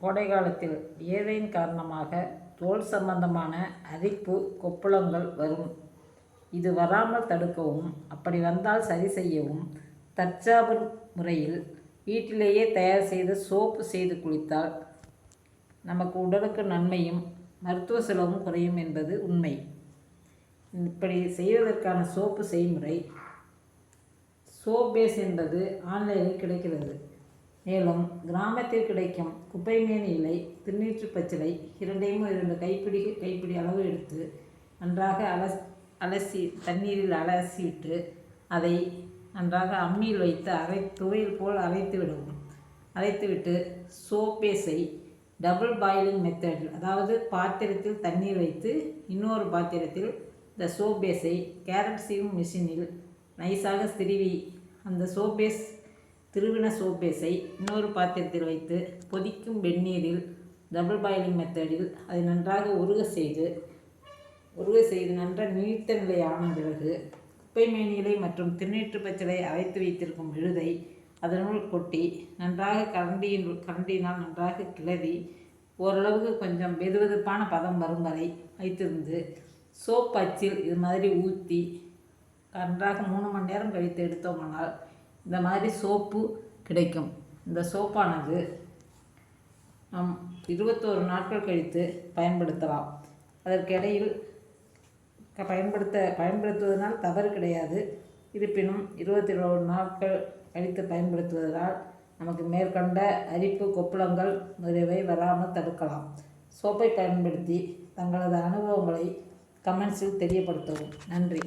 கோடை காலத்தில் வியர்வையின் காரணமாக தோல் சம்பந்தமான அரிப்பு, கொப்புளங்கள் வரும். இது வராமல் தடுக்கவும், அப்படி வந்தால் சரி செய்யவும் தற்சார்பு முறையில் வீட்டிலேயே தயார் செய்த சோப்பு செய்து குளித்தால் நமக்கு உடலுக்கு நன்மையும் மருத்துவ செலவும் குறையும் என்பது உண்மை. இப்படி செய்வதற்கான சோப்பு செய்முறை சோப் பேஸ் என்பது ஆன்லைனில் கிடைக்கிறது. மேலும் கிராமத்தில் கிடைக்கும் குப்பைமேனி இலை, திருநீற்று பச்சிலை இரண்டையும் 2 கைப்பிடி அளவு எடுத்து நன்றாக அலசி தண்ணீரில் அலசிவிட்டு அதை நன்றாக அம்மியில் வைத்து துவையல் போல் அரைத்துவிட்டு சோப் பேஸை டபுள் பாயிலிங் மெத்தடில், அதாவது பாத்திரத்தில் தண்ணீர் வைத்து இன்னொரு பாத்திரத்தில் இந்த சோப் பேஸை கேரட் சீவும் மிஷினில் நைஸாக திருவி அந்த திருவின சோப் பேஸை இன்னொரு பாத்திரத்தில் வைத்து கொதிக்கும் வெந்நீரில் டபுள் பாயிலிங் மெத்தடில் அதை நன்றாக உருக செய்து நன்றாக நீர்த்த நிலை ஆன பிறகு குப்பை மேனிகளை மற்றும் திருநீற்று பச்சிலை அரைத்து வைத்திருக்கும் விழுதை அதனுள் கொட்டி நன்றாக கரண்டியினால் நன்றாக கிளறி ஓரளவுக்கு கொஞ்சம் வெதுவெதுப்பான பதம் வரும் வரை வைத்திருந்து சோப் அச்சில் இது மாதிரி ஊற்றி நன்றாக 3 மணி நேரம் கழித்து எடுத்தோம்னால் இந்த மாதிரி சோப்பு கிடைக்கும். இந்த சோப்பானது நம் 21 நாட்கள் கழித்து பயன்படுத்தலாம். அதற்கிடையில் பயன்படுத்துவதனால் தவறு கிடையாது. இருப்பினும் 21 நாட்கள் கழித்து பயன்படுத்துவதால் நமக்கு மேற்கண்ட அரிப்பு, கொப்புளங்கள் முதலியவை வராமல் தடுக்கலாம். சோப்பை பயன்படுத்தி தங்களது அனுபவங்களை கமெண்ட்ஸில் தெரியப்படுத்தவும். நன்றி.